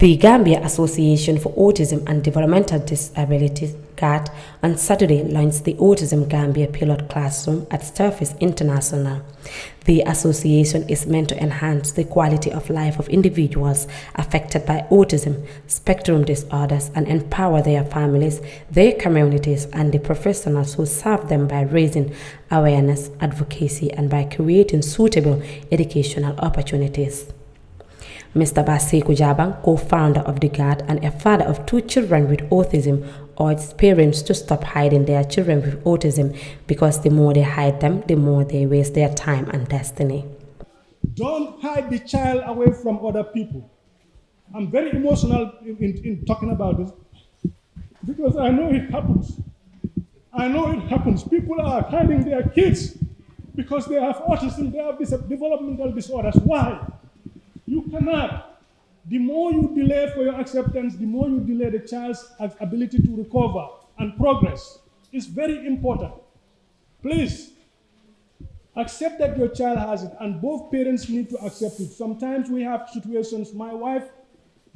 The Gambia Association for Autism and Developmental Disabilities, GAAD, on Saturday launched the Autism Gambia pilot classroom at Sturface International. The association is meant to enhance the quality of life of individuals affected by autism spectrum disorders and empower their families, their communities, and the professionals who serve them by raising awareness, advocacy, and by creating suitable educational opportunities. Mr. SAIKOU JABANG, co-founder of the GAAD and a father of 2 children with autism, urged parents to stop hiding their children with autism because the more they hide them, the more they waste their time and destiny. Don't hide the child away from other people. I'm very emotional in talking about this because I know it happens. I know it happens. People are hiding their kids because they have autism, they have developmental disorders. Why? You cannot. The more you delay for your acceptance, the more you delay the child's ability to recover and progress. It's very important. Please, accept that your child has it, and both parents need to accept it. Sometimes we have situations, my wife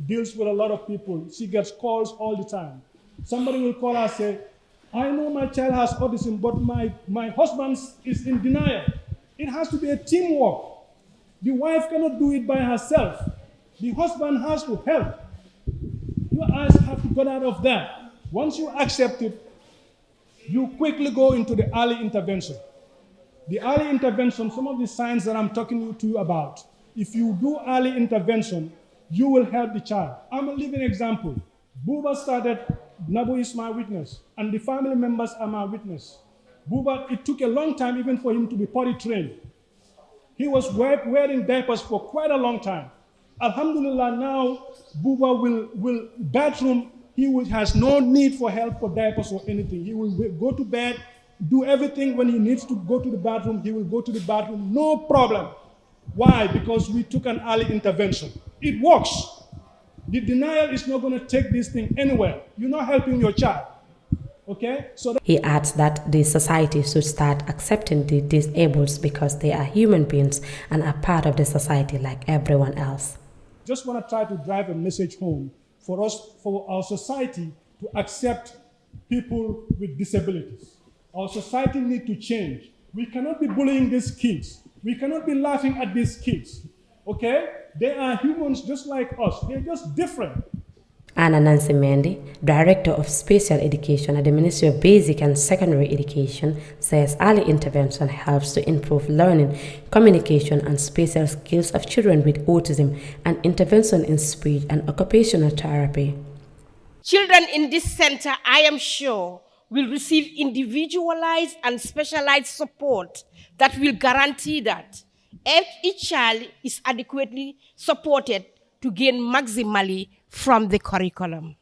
deals with a lot of people. She gets calls all the time. Somebody will call her and say, I know my child has autism, but my husband is in denial. It has to be a teamwork. The wife cannot do it by herself. The husband has to help. Your eyes have to get out of that. Once you accept it, you quickly go into the early intervention. The early intervention, some of the signs that I'm talking to you about, if you do early intervention, you will help the child. I'm a living example. Buba started, Nabu is my witness, and the family members are my witness. Buba, it took a long time even for him to be potty trained. He was wearing diapers for quite a long time. Alhamdulillah, now Buba will bathroom, has no need for help for diapers or anything. He will go to bed, do everything. When he needs to go to the bathroom, he will go to the bathroom, no problem. Why? Because we took an early intervention. It works. The denial is not going to take this thing anywhere. You're not helping your child. Okay? He adds that the society should start accepting the disabled because they are human beings and are part of the society like everyone else. Just want to try to drive a message home for us, for our society to accept people with disabilities. Our society needs to change. We cannot be bullying these kids. We cannot be laughing at these kids. Okay? They are humans just like us. They're just different. Anna Nancy Mendy, Director of Special Education at the Ministry of Basic and Secondary Education, says early intervention helps to improve learning, communication, and spatial skills of children with autism, and intervention in speech and occupational therapy. Children in this center, I am sure, will receive individualized and specialized support that will guarantee that each child is adequately supported to gain maximally from the curriculum.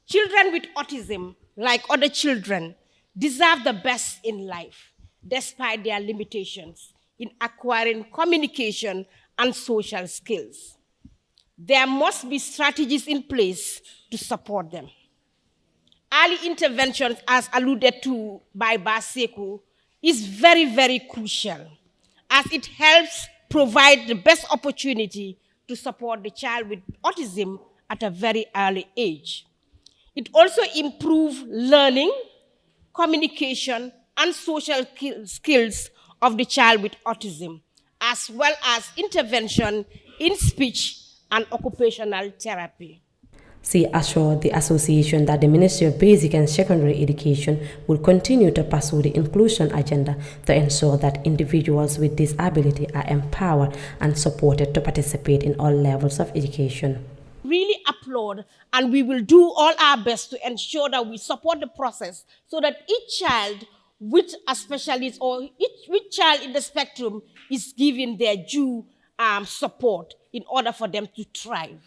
Children with autism, like other children, deserve the best in life, despite their limitations in acquiring communication and social skills. There must be strategies in place to support them. Early intervention, as alluded to by SAIKOU, is very, very crucial, as it helps provide the best opportunity to support the child with autism at a very early age. It also improves learning, communication, and social skills of the child with autism, as well as intervention in speech and occupational therapy. She assured the association that the Ministry of Basic and Secondary Education will continue to pursue the inclusion agenda to ensure that individuals with disability are empowered and supported to participate in all levels of education. Really applaud, and we will do all our best to ensure that we support the process so that each child with a specialist or each child in the spectrum is given their due support in order for them to thrive.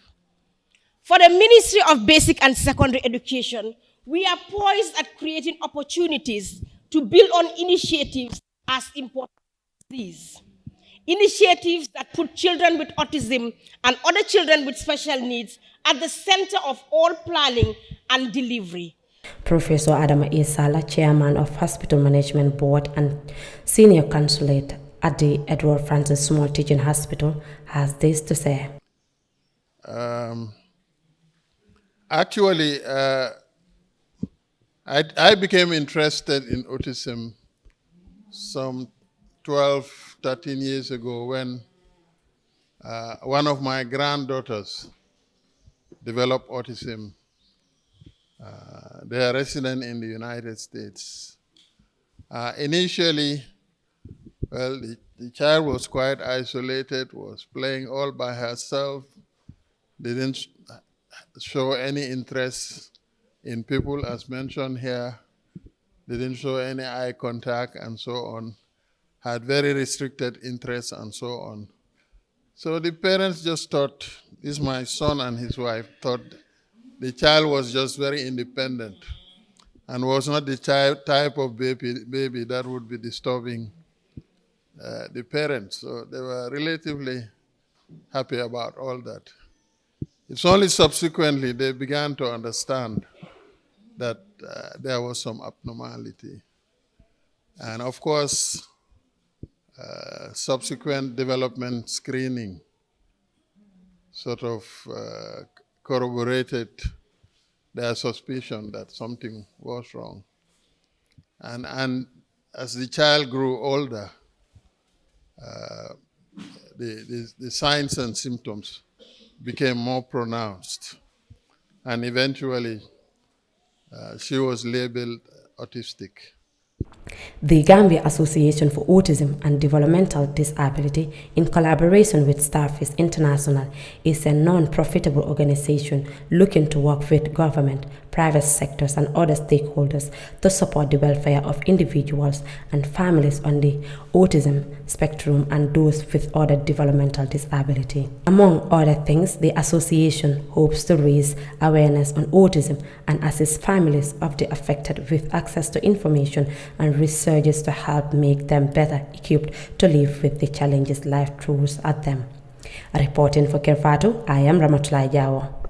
For the Ministry of Basic and Secondary Education, we are poised at creating opportunities to build on initiatives as important as these. Initiatives that put children with autism and other children with special needs at the center of all planning and delivery. Professor ADAMA SALLAH, Chairman of Hospital Management Board and Senior Consulate at the Edward Francis Small Teaching Hospital, has this to say. Actually, I became interested in autism some 12, 13 years ago when one of my granddaughters developed autism. They are resident in the United States. Initially, well, the child was quite isolated, was playing all by herself, didn't show any interest in people, as mentioned here, didn't show any eye contact and so on, had very restricted interests and so on. So the parents just thought, this my son and his wife, thought the child was just very independent and was not the type of baby that would be disturbing the parents. So they were relatively happy about all that. It's only subsequently they began to understand that there was some abnormality. And of course, subsequent development screening sort of corroborated their suspicion that something was wrong. And as the child grew older, the signs and symptoms became more pronounced. And eventually, she was labeled autistic. The Gambia Association for Autism and Developmental Disability, in collaboration with Starfish International, is a non-profitable organization looking to work with government, private sectors, and other stakeholders to support the welfare of individuals and families on the autism spectrum and those with other developmental disability. Among other things, the association hopes to raise awareness on autism and assist families of the affected with access to information and researches to help make them better equipped to live with the challenges life throws at them. Reporting for Kerr, Fatou, I am Ramatulai Jawo.